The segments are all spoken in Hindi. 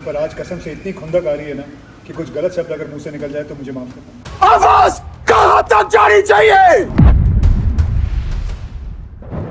पर आज कसम से इतनी खुंदक आ रही है ना कि कुछ गलत शब्द अगर मुंह से निकल जाए तो मुझे माफ करना। आवाज कहां तक जानी चाहिए?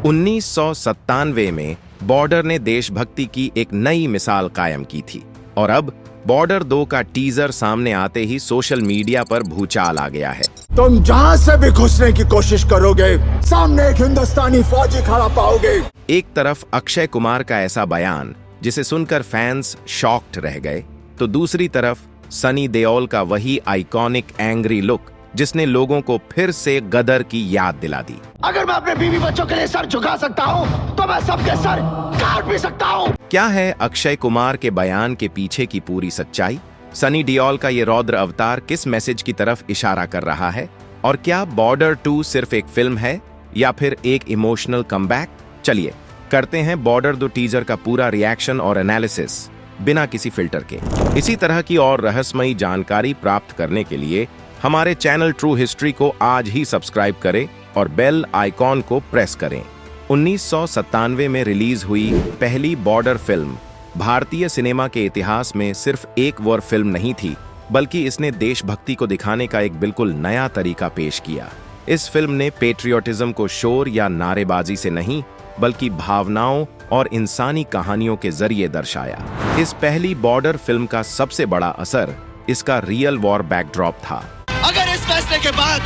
1997 में बॉर्डर ने देशभक्ति की एक नई मिसाल कायम की थी और अब बॉर्डर 2 का टीजर सामने आते ही सोशल मीडिया पर भूचाल आ गया है। तुम जहां से भी घुसने की कोशिश करोगे, सामने एक हिंदुस्तानी फौजी खड़ा पाओगे। एक तरफ अक्षय कुमार का ऐसा बयान जिसे सुनकर फैंस शॉक्ड रह गए, तो दूसरी तरफ सनी देओल का वही आइकॉनिक एंग्री लुक जिसने लोगों को फिर से गदर की याद दिला दी। अगर मैं अपने बीवी बच्चों के लिए सर झुका सकता हूं, तो मैं सबके सर काट भी सकता हूं। क्या है अक्षय कुमार के बयान के पीछे की पूरी सच्चाई? सनी देओल का ये रौद्र अवतार किस मैसेज की तरफ इशारा कर रहा है? और क्या बॉर्डर 2 सिर्फ एक फिल्म है या फिर एक इमोशनल कमबैक? चलिए करते हैं बॉर्डर 2 टीजर का पूरा रिएक्शन और एनालिसिस बिना किसी फिल्टर के। इसी तरह की और रहस्यमयी जानकारी प्राप्त करने के लिए हमारे चैनल ट्रू हिस्ट्री को आज ही सब्सक्राइब करें और बेल आइकॉन को प्रेस करें। 1997 में रिलीज हुई पहली बॉर्डर फिल्म भारतीय सिनेमा के इतिहास में सिर्फ एक वॉर फिल्म नहीं थी, बल्कि इसने देशभक्ति को दिखाने का एक बिल्कुल नया तरीका पेश किया। इस फिल्म ने पेट्रियोटिज्म को शोर या नारेबाजी से नहीं, बल्कि भावनाओं और इंसानी कहानियों के जरिए दर्शाया। इस पहली बॉर्डर फिल्म का सबसे बड़ा असर इसका रियल वॉर बैकड्रॉप था। अगर इस फैसले के बाद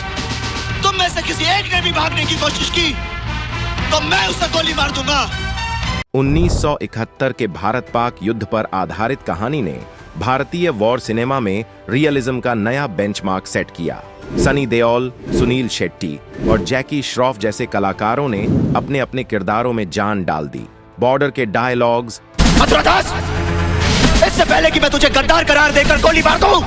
तुम में से किसी एक ने भी भागने की कोशिश की, तो मैं उसे गोली मार दूंगा। 1971 के भारत पाक युद्ध पर आधारित कहानी ने भारतीय वॉर सिनेमा में रियलिज्म का नया बेंचमार्क सेट किया। सनी देओल, सुनील शेट्टी और जैकी श्रॉफ जैसे कलाकारों ने अपने अपने किरदारों में जान डाल दी। बॉर्डर के डायलॉग्स, इससे पहले कि मैं तुझे गद्दार करार देकर गोली मार दूं,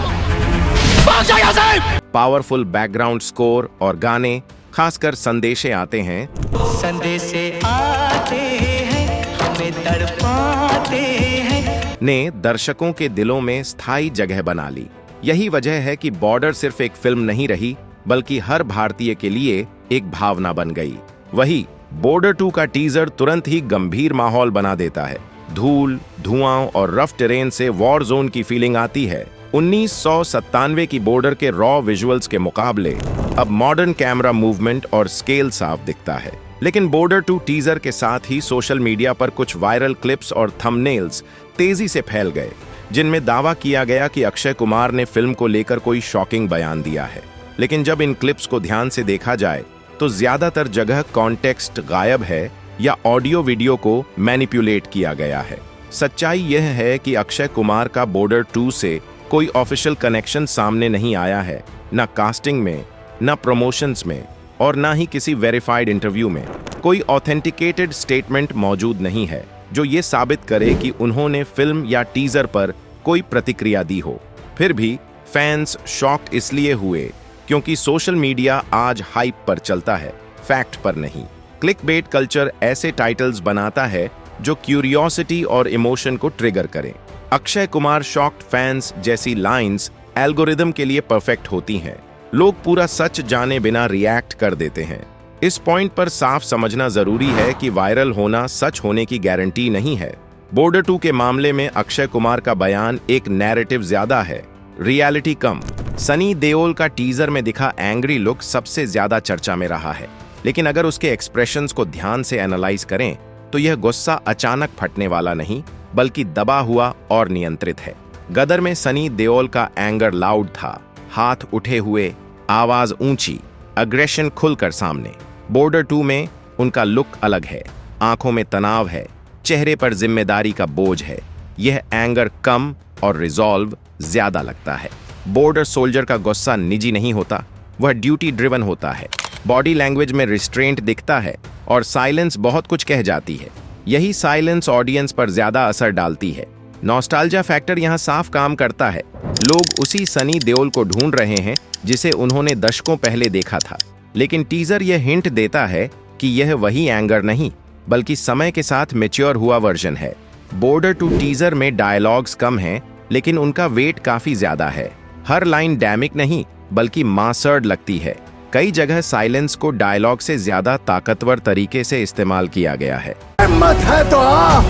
भाग जा यहां से। पावरफुल बैकग्राउंड स्कोर और गाने, खासकर संदेशे आते हैं, संदेशे आते हैं, हमें तड़पाते हैं, ने दर्शकों के दिलों में स्थायी जगह बना ली। यही वजह है कि बॉर्डर सिर्फ एक फिल्म नहीं रही, बल्कि हर भारतीय के लिए एक भावना बन गई। वही बॉर्डर 2 का टीजर तुरंत ही गंभीर माहौल बना देता है। धूल, धुआं और रफ टेरेन से वॉर जोन की फीलिंग आती है। 1997 की बॉर्डर के रॉ विजुअल्स के मुकाबले अब मॉडर्न कैमरा मूवमेंट और स्केल साफ दिखता है। लेकिन बॉर्डर 2 टीजर के साथ ही सोशल मीडिया पर कुछ वायरल क्लिप्स और थंबनेल्स तेजी से फैल गए, जिनमें दावा किया गया कि अक्षय कुमार ने फिल्म को लेकर कोई शॉकिंग बयान दिया है। लेकिन जब इन क्लिप्स को ध्यान से देखा जाए तो ज्यादातर जगह कॉन्टेक्स्ट गायब है या ऑडियो वीडियो को मैनिपुलेट किया गया है। सच्चाई यह है कि अक्षय कुमार का बॉर्डर 2 से कोई ऑफिशियल कनेक्शन सामने नहीं आया है, न कास्टिंग में, न प्रमोशंस में और न ही किसी वेरीफाइड इंटरव्यू में। कोई ऑथेंटिकेटेड स्टेटमेंट मौजूद नहीं है जो ये साबित करे कि उन्होंने फिल्म या टीजर पर कोई प्रतिक्रिया दी हो। फिर भी फैंस शॉक्ड इसलिए हुए क्योंकि सोशल मीडिया आज हाइप पर चलता है, फैक्ट पर नहीं। क्लिकबेट कल्चर ऐसे टाइटल्स बनाता है जो क्यूरियोसिटी और इमोशन को ट्रिगर करें। अक्षय कुमार शॉक्ड फैंस जैसी लाइंस एल्गोरिदम के लिए परफेक्ट होती हैं। लोग पूरा सच जाने बिना रिएक्ट कर देते हैं। इस पॉइंट पर साफ समझना जरूरी है कि वायरल होना सच होने की गारंटी नहीं है। बॉर्डर 2 के मामले में अक्षय कुमार का बयान एक नैरेटिव ज्यादा है, रियलिटी कम। सनी देओल का टीजर में दिखा एंग्री लुक सबसे ज्यादा चर्चा में रहा है, लेकिन अगर उसके एक्सप्रेशंस को ध्यान से एनालाइज करें तो यह गुस्सा अचानक फटने वाला नहीं, बल्कि दबा हुआ और नियंत्रित है। गदर में सनी देओल का एंगर लाउड था, हाथ उठे हुए, आवाज ऊंची, अग्रेशन खुलकर सामने। बॉर्डर 2 में उनका लुक अलग है, आंखों में तनाव है, चेहरे पर जिम्मेदारी का बोझ है। यह एंगर कम और रिजॉल्व ज्यादा लगता है। बॉर्डर सोल्जर का गुस्सा निजी नहीं होता, वह ड्यूटी ड्रिवन होता है। बॉडी लैंग्वेज में रिस्ट्रेंट दिखता है और साइलेंस बहुत कुछ कह जाती है। यही साइलेंस ऑडियंस पर ज्यादा असर डालती है। नॉस्टैल्जिया फैक्टर यहाँ साफ काम करता है। लोग उसी सनी देओल को ढूंढ रहे हैं जिसे उन्होंने दशकों पहले देखा था, लेकिन टीजर यह हिंट देता है कि यह वही एंगर नहीं, बल्कि समय के साथ मैच्योर हुआ वर्जन है। बॉर्डर 2 टीजर में डायलॉग्स कम हैं, लेकिन उनका वेट काफी ज्यादा है। हर लाइन डैमिक नहीं, बल्कि मास्टर्ड लगती है। कई जगह साइलेंस को डायलॉग से ज्यादा ताकतवर तरीके से इस्तेमाल किया गया है। हिम्मत है तो आ,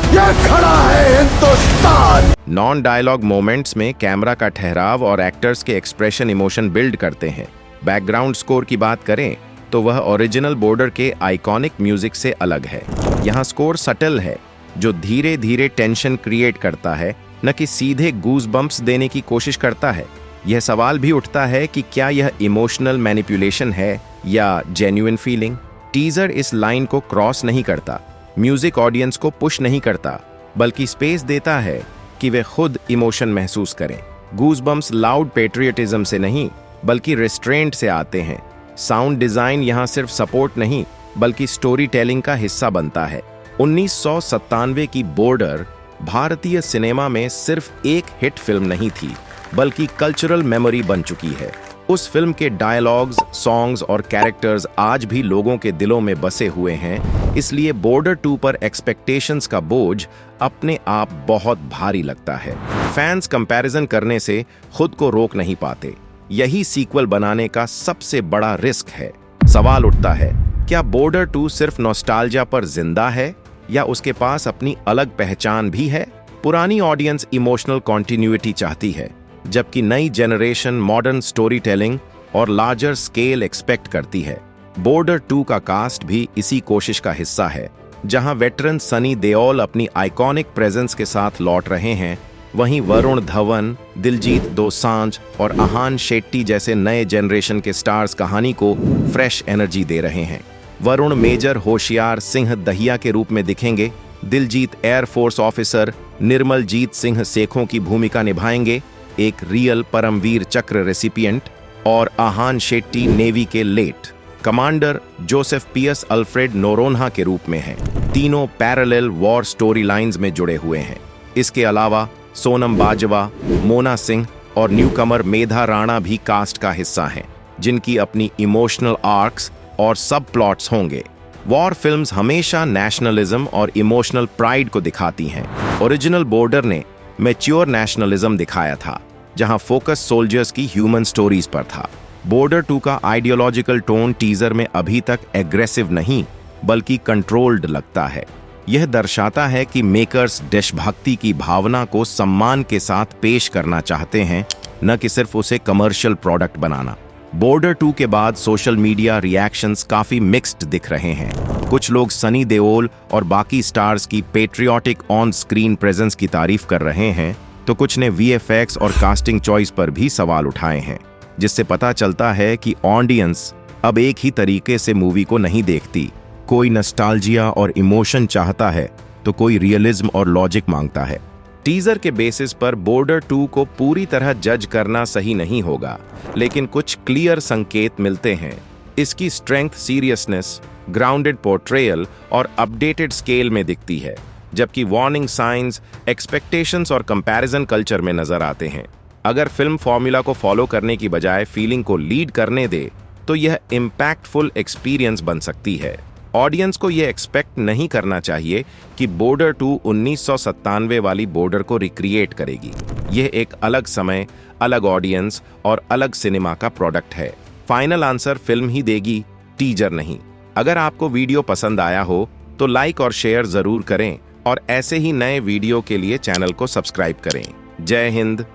ये खड़ा है हिंदुस्तान। नॉन डायलॉग मोमेंट्स में कैमरा का ठहराव और एक्टर्स के एक्सप्रेशन इमोशन बिल्ड करते हैं। बैकग्राउंड स्कोर की बात करें तो वह ओरिजिनल बॉर्डर के आइकॉनिक म्यूजिक से अलग है। यहाँ स्कोर सटल है, जो धीरे धीरे टेंशन क्रिएट करता है, न कि सीधे गूज बम्प्स देने की कोशिश करता है। यह सवाल भी उठता है कि क्या यह इमोशनल मैनिपुलेशन है या जेन्युइन फीलिंग। टीजर इस लाइन को क्रॉस नहीं करता, म्यूजिक ऑडियंस को पुश नहीं करता, बल्कि स्पेस देता है कि वे खुद इमोशन महसूस करें। गूज बम्प्स लाउड पेट्रियटिज्म से नहीं बल्कि रिस्ट्रेंट से आते हैं। साउंड डिजाइन यहाँ सिर्फ सपोर्ट नहीं बल्कि स्टोरी टेलिंग का हिस्सा बनता है। 1997 की बॉर्डर भारतीय सिनेमा में सिर्फ एक हिट फिल्म नहीं थी बल्कि कल्चरल मेमोरी बन चुकी है। उस फिल्म के डायलॉग्स, सॉन्ग्स और कैरेक्टर्स आज भी लोगों के दिलों में बसे हुए हैं। इसलिए बॉर्डर 2 पर एक्सपेक्टेशंस का बोझ अपने आप बहुत भारी लगता है। फैंस कंपैरिजन करने से खुद को रोक नहीं पाते। यही सीक्वल बनाने का सबसे बड़ा रिस्क है। सवाल उठता है, क्या बॉर्डर 2 सिर्फ नॉस्टैल्जिया पर जिंदा है या उसके पास अपनी अलग पहचान भी है? पुरानी ऑडियंस इमोशनल कॉन्टिन्यूटी चाहती है, जबकि नई जनरेशन मॉडर्न स्टोरी टेलिंग और लार्जर स्केल एक्सपेक्ट करती है। बॉर्डर 2 का कास्ट भी इसी कोशिश का हिस्सा है। जहां वेटरन सनी देओल अपनी आइकॉनिक प्रेजेंस के साथ लौट रहे हैं, वहीं वरुण धवन, दिलजीत दोसांझ और आहान शेट्टी जैसे नए जनरेशन के स्टार्स कहानी को फ्रेश एनर्जी दे रहे हैं। वरुण मेजर होशियार सिंह दहिया के रूप में दिखेंगे, दिलजीत एयरफोर्स ऑफिसर निर्मलजीत सिंह सेखों की भूमिका निभाएंगे, एक रियल परमवीर चक्र रेसिपिएंट, और आहान शेट्टी नेवी के लेट कमांडर जोसेफ पियस अल्फ्रेड नोरोन्हा के रूप में हैं। तीनों पैरेलल वॉर स्टोरी लाइंस में जुड़े हुए हैं। इसके अलावा सोनम बाजवा, मोना सिंह और न्यूकमर मेधा राणा भी कास्ट का हिस्सा हैं, जिनकी अपनी इमोशनल आर्क्स और सब प्लॉट्स होंगे। वॉर फिल्म्स हमेशा नेशनलिज्म और इमोशनल प्राइड को दिखाती हैं। ओरिजिनल बॉर्डर ने मैच्योर नेशनलिज्म दिखाया था, जहां फोकस सोल्जर्स की ह्यूमन स्टोरीज पर था। बॉर्डर 2 का आइडियोलॉजिकल टोन टीजर में अभी तक एग्रेसिव नहीं बल्कि कंट्रोल्ड लगता है। यह दर्शाता है कि मेकर्स देशभक्ति की भावना को सम्मान के साथ पेश करना चाहते हैं, न कि सिर्फ उसे कमर्शियल प्रोडक्ट बनाना। बॉर्डर 2 के बाद सोशल मीडिया रिएक्शंस काफी मिक्स्ड दिख रहे हैं। कुछ लोग सनी देओल और बाकी स्टार्स की पेट्रियाटिक ऑन स्क्रीन प्रेजेंस की तारीफ कर रहे हैं, तो कुछ ने वीएफएक्स और कास्टिंग चॉइस पर भी सवाल उठाए हैं, जिससे पता चलता है कि ऑडियंस अब एक ही तरीके से मूवी को नहीं देखती। कोई नॉस्टैल्जिया और इमोशन चाहता है तो कोई रियलिज्म और लॉजिक मांगता है। टीजर के बेसिस पर बॉर्डर 2 को पूरी तरह जज करना सही नहीं होगा, लेकिन कुछ क्लियर संकेत मिलते हैं। इसकी स्ट्रेंथ सीरियसनेस, ग्राउंडेड पोर्ट्रेयल और अपडेटेड स्केल में दिखती है, जबकि वार्निंग साइंस, एक्सपेक्टेशंस और कंपैरिजन कल्चर में नजर आते हैं। अगर फिल्म फॉर्मूला को फॉलो करने की बजाय फीलिंग को लीड करने दे तो यह इम्पैक्टफुल एक्सपीरियंस बन सकती है। ऑडियंस को यह एक्सपेक्ट नहीं करना चाहिए कि बॉर्डर 2 1997 वाली बॉर्डर को रिक्रिएट करेगी। यह एक अलग समय, अलग ऑडियंस और अलग सिनेमा का प्रोडक्ट है। फाइनल आंसर फिल्म ही देगी, टीजर नहीं। अगर आपको वीडियो पसंद आया हो तो लाइक और शेयर जरूर करें और ऐसे ही नए वीडियो के लिए चैनल को सब्सक्राइब करें। जय हिंद।